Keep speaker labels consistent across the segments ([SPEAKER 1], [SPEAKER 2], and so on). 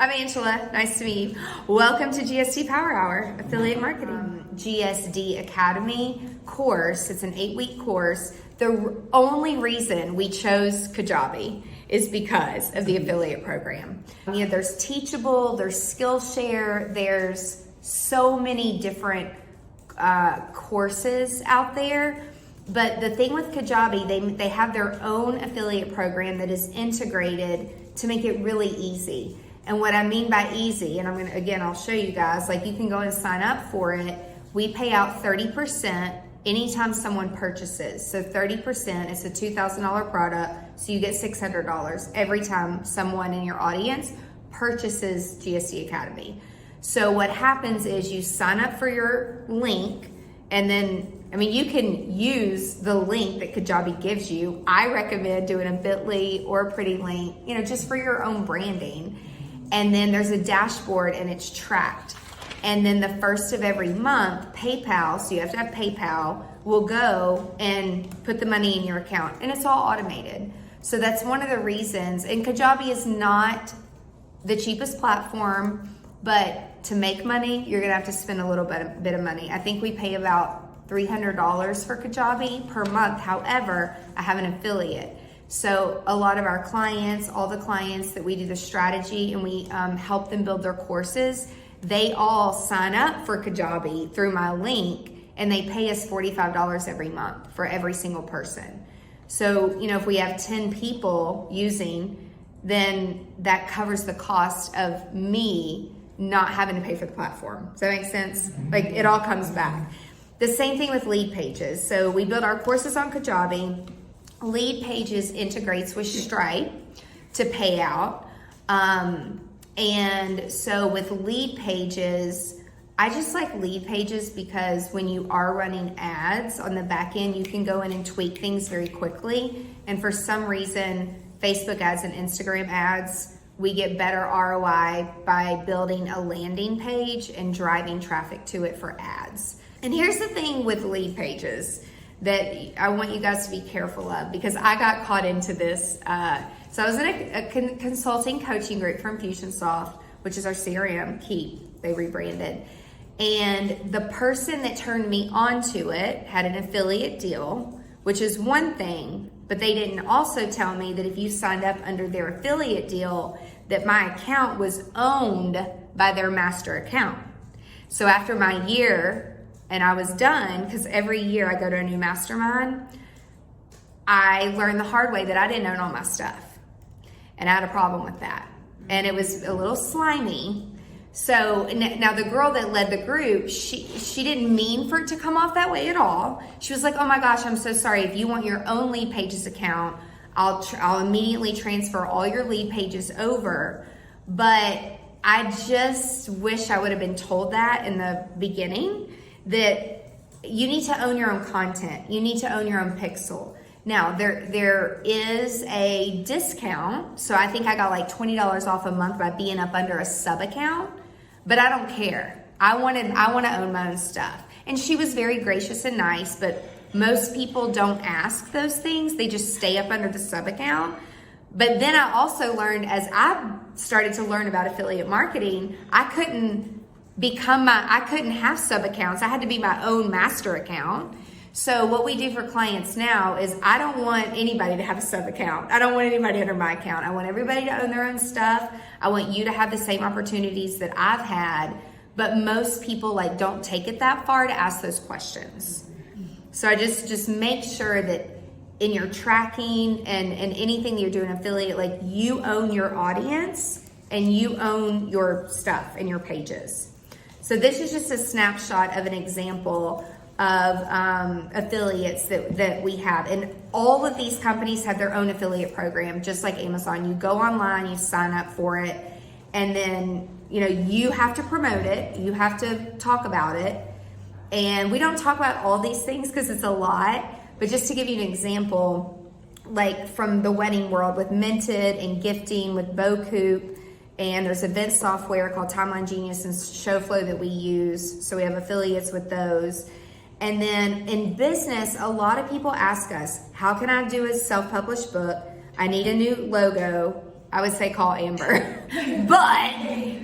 [SPEAKER 1] I'm Angela, nice to meet you. Welcome to GSD Power Hour, Affiliate Marketing. GSD Academy course, it's an 8-week course. The only reason we chose Kajabi is because of the affiliate program. You know, there's Teachable, there's Skillshare, there's so many different courses out there. But the thing with Kajabi, they have their own affiliate program that is integrated to make it really easy. And what I mean by easy, and I'll show you guys, like you can go and sign up for it. We pay out 30% anytime someone purchases. So 30%, it's a $2,000 product, so you get $600 every time someone in your audience purchases GSD Academy. So what happens is you sign up for your link, and then, you can use the link that Kajabi gives you. I recommend doing a bit.ly or a pretty link, just for your own branding. And then there's a dashboard and it's tracked. And then the first of every month, PayPal, so you have to have PayPal, will go and put the money in your account, and it's all automated. So that's one of the reasons. And Kajabi is not the cheapest platform, but to make money, you're gonna have to spend a little bit of money. I think we pay about $300 for Kajabi per month. However, I have an affiliate. So a lot of our clients, all the clients that we do the strategy and we help them build their courses, they all sign up for Kajabi through my link, and they pay us $45 every month for every single person. So, if we have 10 people using, then that covers the cost of me not having to pay for the platform. Does that make sense? Like, it all comes back. The same thing with lead pages. So we build our courses on Kajabi. Lead Pages integrates with Stripe to pay out. And so with Lead Pages, I just like Lead Pages because when you are running ads on the back end, you can go in and tweak things very quickly. And for some reason, Facebook ads and Instagram ads, we get better ROI by building a landing page and driving traffic to it for ads. And here's the thing with Lead Pages that I want you guys to be careful of, because I got caught into this. So I was in a consulting coaching group from Fusionsoft, which is our CRM, Keep, they rebranded. And the person that turned me onto it had an affiliate deal, which is one thing, but they didn't also tell me that if you signed up under their affiliate deal, that my account was owned by their master account. So after my year, and I was done, because every year I go to a new mastermind, I learned the hard way that I didn't own all my stuff. And I had a problem with that. And it was a little slimy. So now the girl that led the group, she didn't mean for it to come off that way at all. She was like, oh my gosh, I'm so sorry. If you want your own Lead Pages account, I'll immediately transfer all your Lead Pages over. But I just wish I would have been told that in the beginning, that you need to own your own content. You need to own your own pixel. Now, there is a discount. So I think I got like $20 off a month by being up under a sub account, but I don't care. I want to own my own stuff. And she was very gracious and nice, but most people don't ask those things. They just stay up under the sub account. But then I also learned, as I started to learn about affiliate marketing, I couldn't have sub accounts. I had to be my own master account. So what we do for clients now is I don't want anybody to have a sub account. I don't want anybody under my account. I want everybody to own their own stuff. I want you to have the same opportunities that I've had, but most people don't take it that far to ask those questions. So I just make sure that in your tracking and anything that you're doing affiliate, you own your audience and you own your stuff and your pages. So this is just a snapshot of an example of affiliates that we have. And all of these companies have their own affiliate program, just like Amazon. You go online, you sign up for it, and then you have to promote it. You have to talk about it. And we don't talk about all these things because it's a lot, but just to give you an example, like from the wedding world with Minted and gifting with Bocoup, and there's event software called Timeline Genius and ShowFlow that we use. So we have affiliates with those. And then in business, a lot of people ask us, how can I do a self-published book? I need a new logo. I would say call Amber. But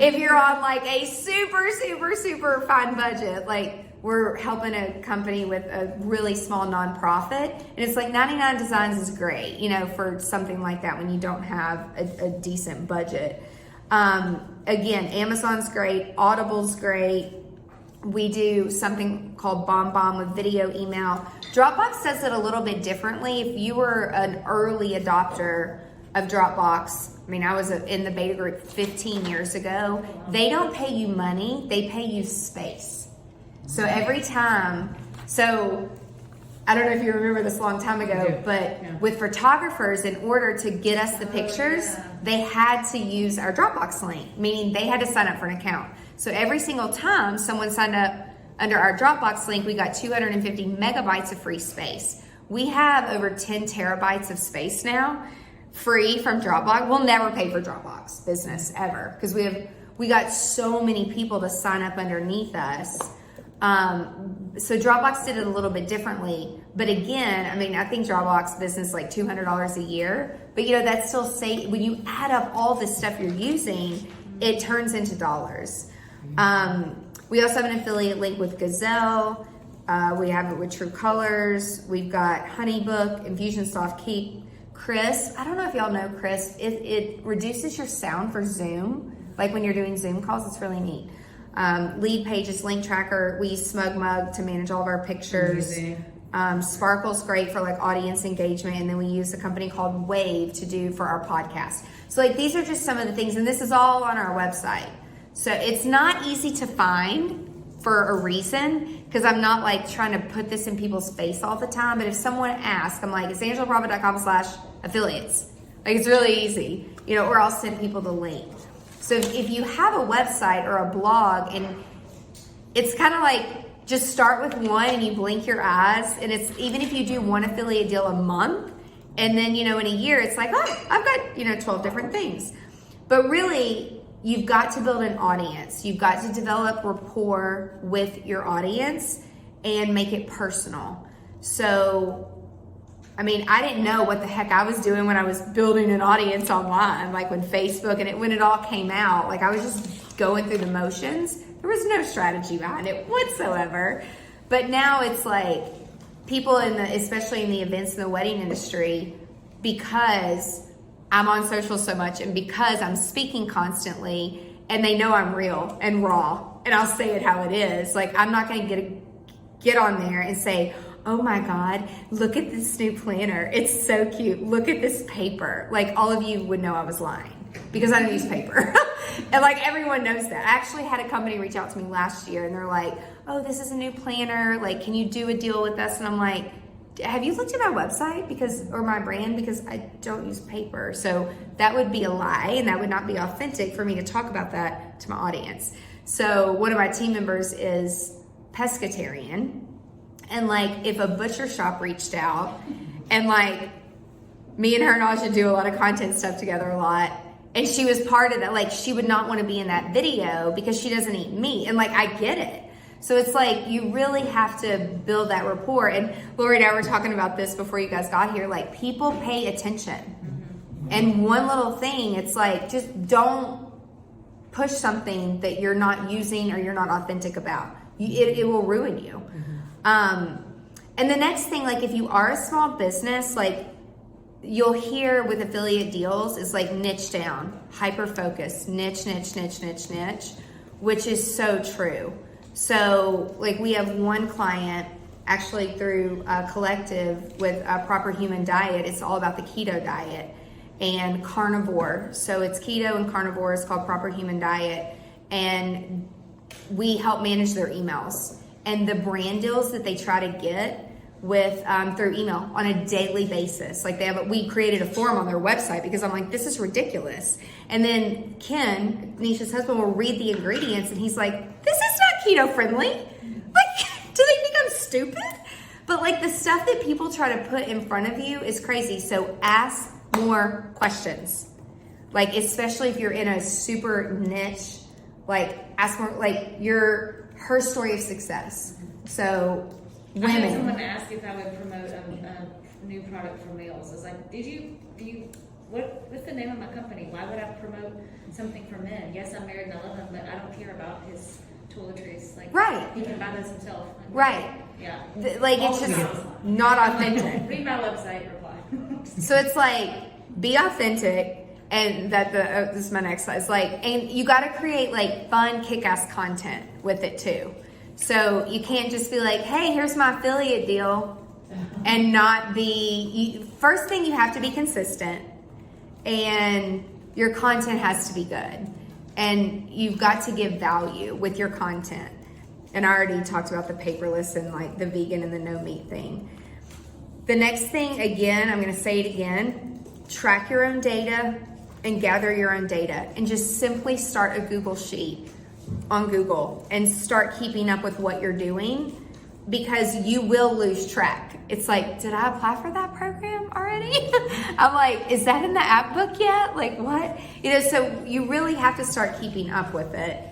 [SPEAKER 1] if you're on like a super, super, super fine budget, like we're helping a company with a really small nonprofit, and it's like 99 Designs is great, you know, for something like that when you don't have a decent budget. Again, Amazon's great, Audible's great. We do something called BombBomb with video email. Dropbox does it a little bit differently. If you were an early adopter of Dropbox, I mean, I was in the beta group 15 years ago. They don't pay you money, they pay you space. So every time, so I don't know if you remember this a long time ago, but with photographers, in order to get us the pictures, they had to use our Dropbox link, meaning they had to sign up for an account. So every single time someone signed up under our Dropbox link, we got 250 megabytes of free space. We have over 10 terabytes of space now, free from Dropbox. We'll never pay for Dropbox business ever, because we got so many people to sign up underneath us. So Dropbox did it a little bit differently, but again, I mean, I think Dropbox business is like $200 a year, but you know, that's still when you add up all the stuff you're using, it turns into dollars. We also have an affiliate link with Gazelle. We have it with True Colors. We've got Honeybook, Infusionsoft, Keep, Crisp. I don't know if y'all know Crisp. It reduces your sound for Zoom. Like when you're doing Zoom calls, it's really neat. Lead Pages, Link Tracker. We use SmugMug to manage all of our pictures. Sparkle's great for like audience engagement. And then we use a company called Wave to do for our podcast. So like these are just some of the things, and this is all on our website. So it's not easy to find for a reason, because I'm not like trying to put this in people's face all the time. But if someone asks, I'm like, it's angelaproffitt.com/affiliates. Like it's really easy, you know, or I'll send people the link. So if you have a website or a blog, and it's kind of like just start with one and you blink your eyes, and it's even if you do one affiliate deal a month, and then, you know, in a year, it's like, oh, I've got, you know, 12 different things. But really, you've got to build an audience. You've got to develop rapport with your audience and make it personal. So, I mean, I didn't know what the heck I was doing when I was building an audience online, like when Facebook and when it all came out, like I was just going through the motions. There was no strategy behind it whatsoever. But now it's like people especially in the events and the wedding industry, because I'm on social so much and because I'm speaking constantly, and they know I'm real and raw, and I'll say it how it is. Like I'm not going to get on there and say, oh my God, look at this new planner. It's so cute. Look at this paper. Like all of you would know I was lying because I don't use paper. And like everyone knows that. I actually had a company reach out to me last year, and they're like, oh, this is a new planner. Like, can you do a deal with us? And I'm like, have you looked at my website or my brand? Because I don't use paper. So that would be a lie, and that would not be authentic for me to talk about that to my audience. So one of my team members is pescatarian. And like, if a butcher shop reached out, and like me and her and Aja do a lot of content stuff together a lot, and she was part of that, like she would not want to be in that video because she doesn't eat meat. And like, I get it. So it's like, you really have to build that rapport. And Lori and I were talking about this before you guys got here, like people pay attention. And one little thing, it's like, just don't push something that you're not using or you're not authentic about. It will ruin you. And the next thing, like if you are a small business, like you'll hear with affiliate deals is like niche down, hyper focus, niche, which is so true. So like we have one client actually through a collective with a Proper Human Diet. It's all about the keto diet and carnivore. So it's keto and carnivore. It's called Proper Human Diet. And we help manage their emails and the brand deals that they try to get with through email on a daily basis. Like we created a form on their website because I'm like, this is ridiculous. And then Ken, Nisha's husband, will read the ingredients and he's like, this is not keto friendly. Like, do they think I'm stupid? But like the stuff that people try to put in front of you is crazy. So ask more questions. Like, especially if you're in a super niche, like ask more, like her story of success. So women.
[SPEAKER 2] I had someone ask if I would promote a new product for males. I was like, do you what's the name of my company? Why would I promote something for men? Yes, I'm married and I love him, but I don't care about his toiletries. Like,
[SPEAKER 1] Right.
[SPEAKER 2] he can buy those himself.
[SPEAKER 1] Right.
[SPEAKER 2] Yeah.
[SPEAKER 1] Like, it's just not authentic.
[SPEAKER 2] Read my website, reply.
[SPEAKER 1] So it's like, be authentic. And this is my next slide. It's like, and you got to create like fun, kick-ass content with it too. So you can't just be like, hey, here's my affiliate deal, and not be. First thing, you have to be consistent, and your content has to be good, and you've got to give value with your content. And I already talked about the paperless and like the vegan and the no meat thing. The next thing, again, I'm going to say it again: track your own data and gather your own data, and just simply start a Google sheet on Google and start keeping up with what you're doing, because you will lose track. It's like, did I apply for that program already? I'm like, is that in the app book yet? Like what? So you really have to start keeping up with it.